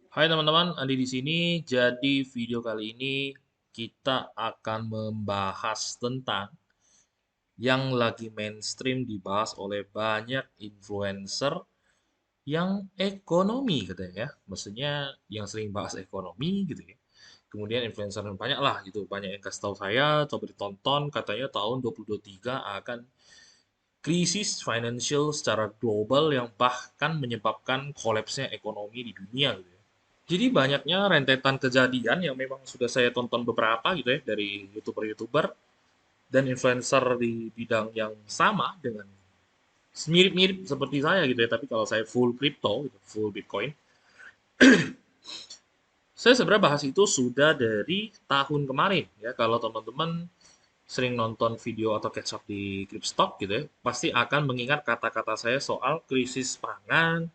Hai teman-teman, Andi di sini. Jadi video kali ini kita akan membahas tentang yang lagi mainstream dibahas oleh banyak influencer yang ekonomi katanya ya. Maksudnya yang sering bahas ekonomi gitu ya. Kemudian influencer yang banyak lah gitu, banyak yang kasih tahu saya, coba ditonton katanya tahun 2023 akan krisis financial secara global yang bahkan menyebabkan kolapsnya ekonomi di dunia gitu ya. Jadi banyaknya rentetan kejadian yang memang sudah saya tonton beberapa gitu ya dari YouTuber-YouTuber dan influencer di bidang yang sama dengan mirip-mirip seperti saya gitu ya. Tapi kalau saya full crypto, gitu, full Bitcoin, saya sebenarnya bahas itu sudah dari tahun kemarin ya. Kalau teman-teman sering nonton video atau catch up di Crypstock gitu ya, pasti akan mengingat kata-kata saya soal krisis pangan,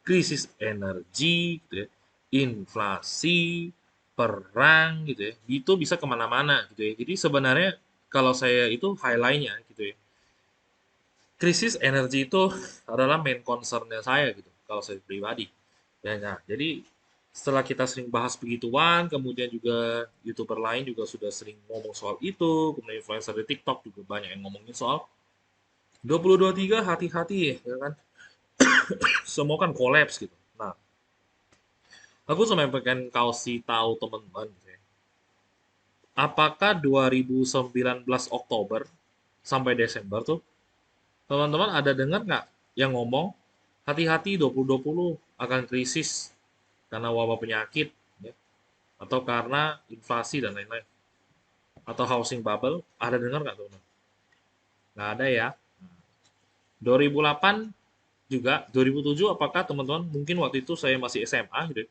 krisis energi, gitu ya, inflasi, perang, gitu ya, itu bisa kemana-mana, gitu ya. Jadi sebenarnya kalau saya itu highlightnya, gitu ya, krisis energi itu adalah main concernnya saya, gitu, kalau saya pribadi. Ya, nah, jadi setelah kita sering bahas begituan, kemudian juga youtuber lain juga sudah sering ngomong soal itu, kemudian influencer di TikTok juga banyak yang ngomongin soal 2023 hati-hati ya kan, semua kan kolaps gitu. Nah, aku sampai pengen kasih tahu teman-teman gitu ya. Apakah 2019 Oktober sampai Desember tuh teman-teman ada dengar nggak yang ngomong hati-hati 2020 akan krisis karena wabah penyakit ya, atau karena inflasi dan lain-lain atau housing bubble, ada dengar nggak teman-teman? Nggak ada ya. 2008 juga, 2007 apakah teman-teman mungkin waktu itu saya masih SMA gitu ya.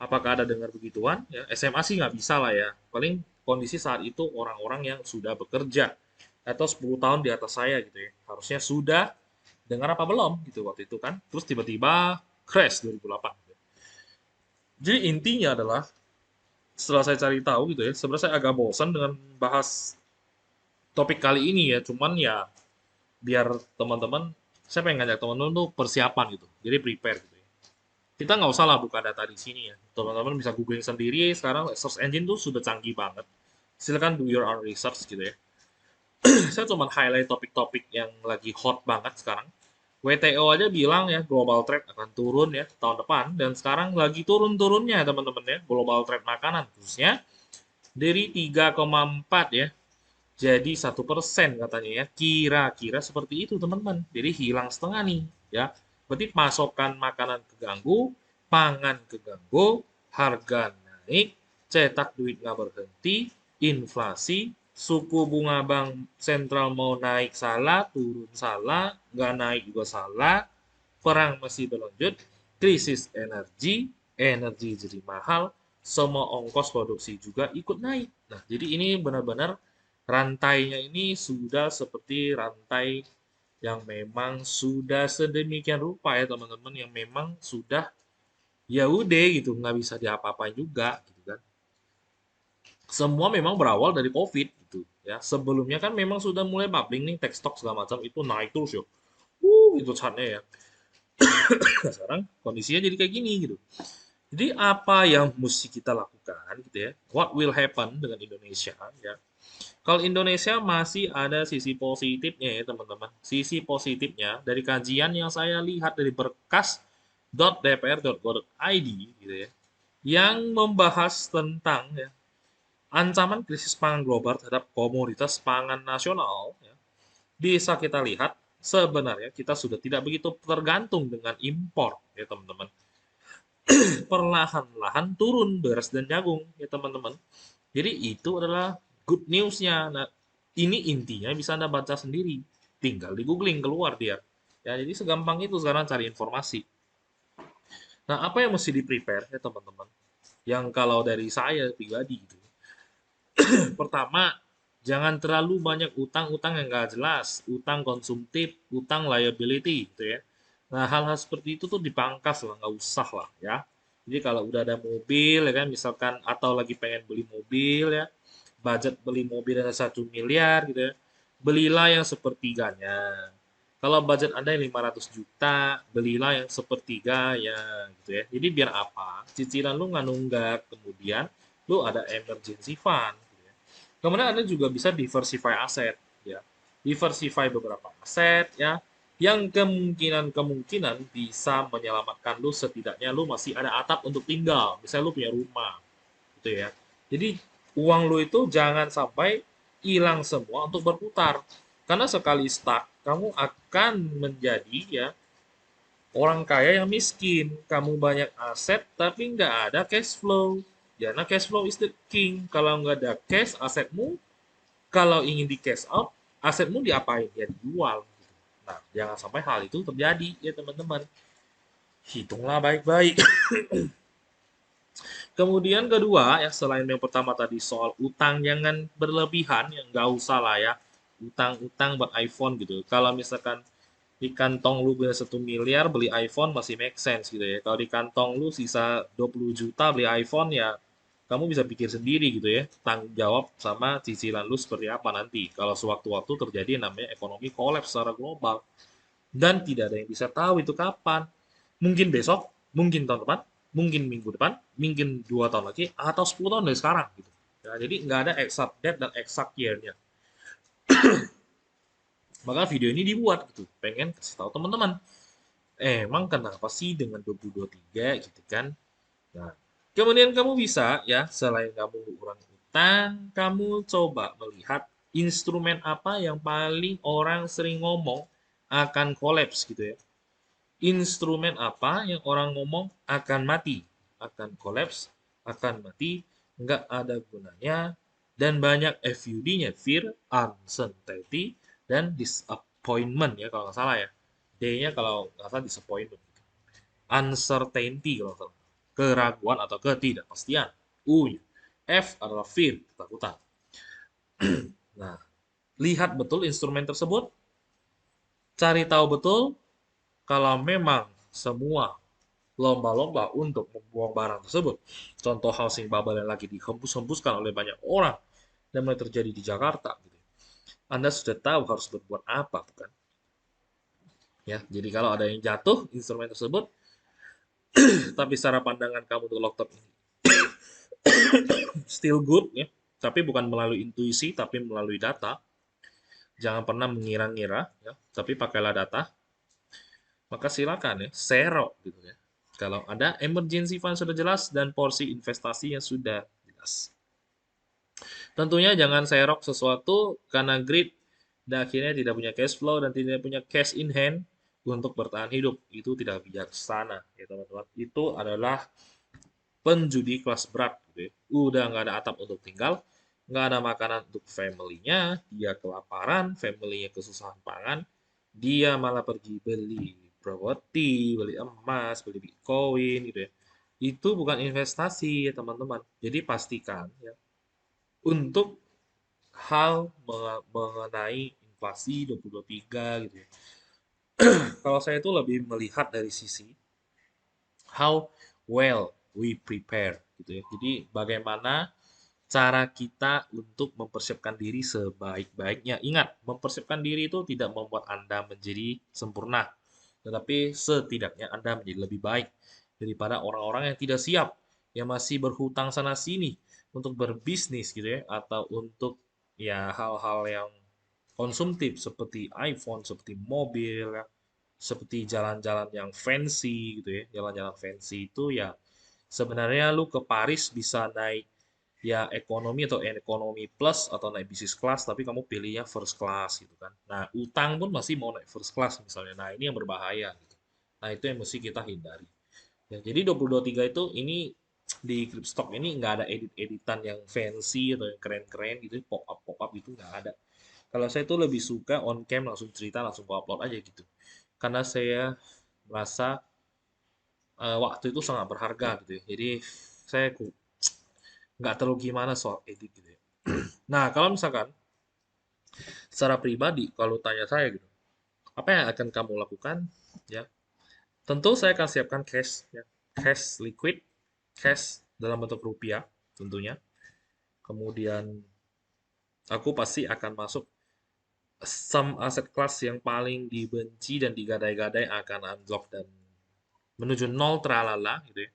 Apakah ada dengar begituan? Ya, SMA sih nggak bisa lah ya. Paling kondisi saat itu orang-orang yang sudah bekerja atau 10 tahun di atas saya gitu ya. Harusnya sudah dengar apa belum gitu waktu itu kan. Terus tiba-tiba crash 2008. Jadi intinya adalah setelah saya cari tahu gitu ya, sebenarnya saya agak bosan dengan bahas topik kali ini ya. Cuman ya biar teman-teman, saya pengen ngajak teman-teman tuh persiapan gitu. Jadi prepare gitu ya. Kita nggak usah lah buka data di sini ya. Teman-teman bisa googling sendiri. Sekarang search engine tuh sudah canggih banget. Silakan do your own research gitu ya. Saya cuma highlight topik-topik yang lagi hot banget sekarang. WTO aja bilang ya global trade akan turun ya tahun depan dan sekarang lagi turun-turunnya teman-teman ya global trade makanan khususnya dari 3,4 ya jadi 1% katanya ya kira-kira seperti itu teman-teman jadi hilang setengah nih ya berarti pasokan makanan keganggu pangan keganggu harga naik cetak duit nggak berhenti inflasi suku bunga bank sentral mau naik salah turun salah nggak naik juga salah perang masih berlanjut krisis energi energi jadi mahal semua ongkos produksi juga ikut naik nah jadi ini benar-benar rantainya ini sudah seperti rantai yang memang sudah sedemikian rupa ya teman-teman yang memang sudah ya udah gitu nggak bisa diapa-apain juga gitu kan semua memang berawal dari COVID gitu ya sebelumnya kan memang sudah mulai bubbling nih tech stock segala macam itu naik terus ya itu chartnya ya nah, sekarang kondisinya jadi kayak gini gitu jadi apa yang mesti kita lakukan gitu ya what will happen dengan Indonesia ya kalau Indonesia masih ada sisi positifnya ya teman-teman. Sisi positifnya dari kajian yang saya lihat dari berkas.dpr.go.id gitu ya. Yang membahas tentang ya, ancaman krisis pangan global terhadap komoditas pangan nasional ya. Bisa kita lihat sebenarnya kita sudah tidak begitu tergantung dengan impor ya teman-teman. Perlahan-lahan turun beras dan jagung ya teman-teman. Jadi itu adalah good news-nya. Nah, ini intinya bisa Anda baca sendiri. Tinggal di googling keluar dia. Ya, jadi segampang itu sekarang cari informasi. Nah, apa yang mesti di-prepare ya teman-teman? Yang kalau dari saya pribadi gitu. Pertama, jangan terlalu banyak utang-utang yang nggak jelas. Utang konsumtif, utang liability gitu ya. Nah, hal-hal seperti itu tuh dipangkas lah, nggak usah lah ya. Jadi kalau udah ada mobil ya kan, misalkan atau lagi pengen beli mobil ya, budget beli mobil ada 1 miliar gitu ya, belilah yang sepertiganya. Kalau budget Anda yang 500 juta, belilah yang sepertiga ya gitu ya. Jadi biar apa? Cicilan lu nggak nunggak, kemudian lu ada emergency fund gitu ya. Kemudian Anda juga bisa diversify aset ya. Diversify beberapa aset ya yang kemungkinan-kemungkinan bisa menyelamatkan lu, setidaknya lu masih ada atap untuk tinggal. Misalnya lu punya rumah gitu ya. Jadi uang lu itu jangan sampai hilang semua untuk berputar. Karena sekali stuck, kamu akan menjadi ya orang kaya yang miskin. Kamu banyak aset tapi nggak ada cash flow. Karena cash flow is the king. Kalau nggak ada cash, asetmu kalau ingin di cash out, asetmu diapain? Ya dijual. Nah, jangan sampai hal itu terjadi ya teman-teman. Hitunglah baik-baik. Kemudian kedua, ya selain yang pertama tadi soal utang jangan berlebihan, yang nggak usah lah ya. Utang-utang buat iPhone gitu. Kalau misalkan di kantong lu punya 1 miliar beli iPhone masih make sense gitu ya. Kalau di kantong lu sisa 20 juta beli iPhone ya kamu bisa pikir sendiri gitu ya. Tanggung jawab sama cicilan lu seperti apa nanti. Kalau sewaktu-waktu terjadi yang namanya ekonomi kolaps secara global. Dan tidak ada yang bisa tahu itu kapan. Mungkin besok, mungkin tahun depan, mungkin minggu depan, mungkin 2 tahun lagi, atau 10 tahun dari sekarang gitu. Ya, jadi nggak ada exact date dan exact year-nya. Maka video ini dibuat gitu, pengen kasih tahu teman-teman. Emang kenapa sih dengan 2023 gitu kan? Nah, kemudian kamu bisa ya, selain kamu orang utang, kamu coba melihat instrumen apa yang paling orang sering ngomong akan kolaps gitu ya. Instrumen apa yang orang ngomong akan mati, akan kolaps, akan mati, nggak ada gunanya, dan banyak FUD-nya, fear, uncertainty, dan disappointment ya kalau nggak salah ya. D-nya kalau nggak salah disappointment. Uncertainty kalau nggak salah. Keraguan atau ketidakpastian. U-nya. F adalah fear, ketakutan. Nah, lihat betul instrumen tersebut, cari tahu betul kalau memang semua lomba-lomba untuk membuang barang tersebut. Contoh housing bubble yang lagi dihembus-hembuskan oleh banyak orang dan mulai terjadi di Jakarta. Gitu. Anda sudah tahu harus berbuat apa, bukan? Ya, jadi kalau ada yang jatuh instrumen tersebut, tapi secara pandangan kamu untuk laptop ini still good, ya, tapi bukan melalui intuisi, tapi melalui data. Jangan pernah mengira-ngira, ya, tapi pakailah data. Maka silakan ya, zero gitu ya. Kalau ada emergency fund sudah jelas dan porsi investasi yang sudah jelas. Tentunya jangan serok sesuatu karena greed dan akhirnya tidak punya cash flow dan tidak punya cash in hand untuk bertahan hidup. Itu tidak bijaksana ya teman-teman. Itu adalah penjudi kelas berat gitu ya. Udah nggak ada atap untuk tinggal, nggak ada makanan untuk family-nya, dia kelaparan, family-nya kesusahan pangan, dia malah pergi beli properti, beli emas, beli bitcoin gitu ya. Itu bukan investasi ya teman-teman. Jadi pastikan ya untuk hal mengenai inflasi 2023 gitu ya. Kalau saya itu lebih melihat dari sisi how well we prepare gitu ya. Jadi bagaimana cara kita untuk mempersiapkan diri sebaik-baiknya. Ingat, mempersiapkan diri itu tidak membuat Anda menjadi sempurna, tetapi setidaknya Anda menjadi lebih baik daripada orang-orang yang tidak siap, yang masih berhutang sana sini untuk berbisnis gitu ya, atau untuk ya hal-hal yang konsumtif seperti iPhone, seperti mobil ya, seperti jalan-jalan yang fancy gitu ya. Jalan-jalan fancy itu ya sebenarnya lu ke Paris bisa naik ya ekonomi atau ekonomi plus atau naik bisnis kelas tapi kamu pilihnya first class gitu kan. Nah, utang pun masih mau naik first class misalnya. Nah, ini yang berbahaya gitu. Nah, itu yang mesti kita hindari. Ya, jadi 2023 itu ini di Clipstock ini nggak ada edit-editan yang fancy atau yang keren-keren gitu, pop up gitu nggak ada. Kalau saya tuh lebih suka on cam langsung cerita langsung upload aja gitu. Karena saya merasa waktu itu sangat berharga gitu ya. Jadi saya nggak terlalu gimana soal edit gitu ya. Nah, kalau misalkan secara pribadi, kalau tanya saya gitu, apa yang akan kamu lakukan? Ya, tentu saya akan siapkan cash, ya, cash liquid, cash dalam bentuk rupiah tentunya. Kemudian aku pasti akan masuk Some aset class yang paling dibenci dan digadai-gadai akan unlock dan menuju nol tralala gitu ya.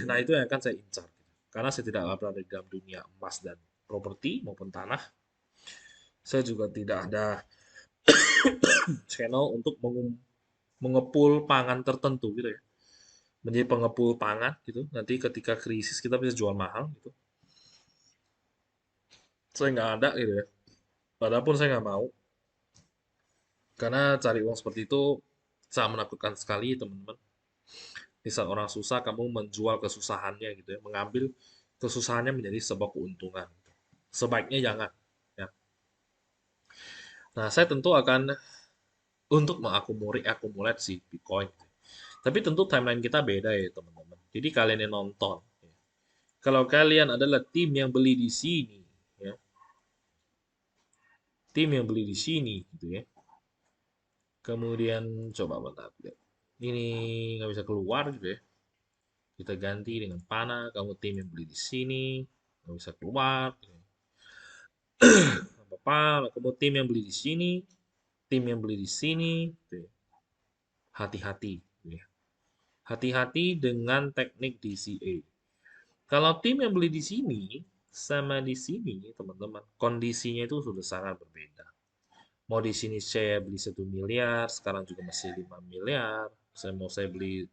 Nah, itu yang akan saya incar gitu. Karena saya tidak berada di dalam dunia emas dan properti maupun tanah. Saya juga tidak ada channel untuk mengepul pangan tertentu gitu ya. Menjadi pengepul pangan gitu. Nanti ketika krisis kita bisa jual mahal gitu. Saya nggak ada gitu ya. Padahal saya nggak mau. Karena cari uang seperti itu sangat menakutkan sekali teman-teman. Di saat orang susah, kamu menjual kesusahannya gitu ya. Mengambil kesusahannya menjadi sebuah keuntungan. Sebaiknya jangan. Ya. Nah, saya tentu akan untuk mengakumulasi Bitcoin. Tapi tentu timeline kita beda ya teman-teman. Jadi kalian yang nonton, ya. Kalau kalian adalah tim yang beli di sini, ya, tim yang beli di sini, gitu ya. Kemudian coba bentar, ya. Ini nggak bisa keluar gitu ya. Kita ganti dengan panah. Kamu tim yang beli di sini, nggak bisa keluar. Gitu ya. Apa-apa, kamu tim yang beli di sini, tim yang beli di sini, gitu ya. Hati-hati, gitu ya. Hati-hati dengan teknik DCA. Kalau tim yang beli di sini sama di sini, teman-teman, kondisinya itu sudah sangat berbeda. Mau di sini saya beli 1 miliar, sekarang juga masih 5 miliar. Saya beli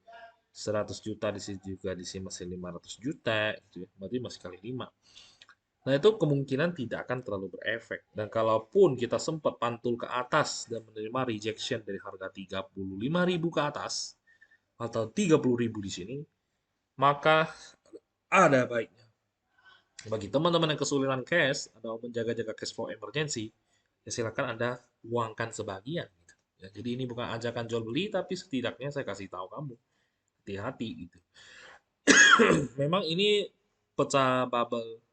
100 juta di sini juga di sini masih 500 juta, gitu ya. Berarti masih kali 5. Nah, itu kemungkinan tidak akan terlalu berefek. Dan kalaupun kita sempat pantul ke atas dan menerima rejection dari harga 35.000 ke atas atau 30.000 di sini, maka ada baiknya bagi teman-teman yang kesulitan cash atau menjaga-jaga cash flow emergency, ya silakan Anda uangkan sebagian. Gitu. Ya, jadi ini bukan ajakan jual beli, tapi setidaknya saya kasih tahu kamu hati-hati gitu. Memang ini pecah bubble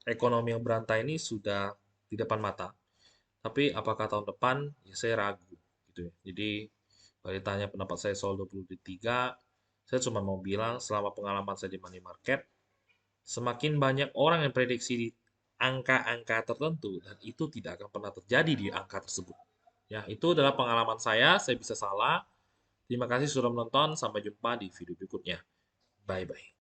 ekonomi yang berantai ini sudah di depan mata. Tapi apakah tahun depan? Ya saya ragu gitu ya. Jadi kalau ditanya pendapat saya soal 2023, saya cuma mau bilang selama pengalaman saya di money market, semakin banyak orang yang prediksi di angka-angka tertentu dan itu tidak akan pernah terjadi di angka tersebut. Ya, itu adalah pengalaman saya bisa salah. Terima kasih sudah menonton, sampai jumpa di video berikutnya. Bye bye.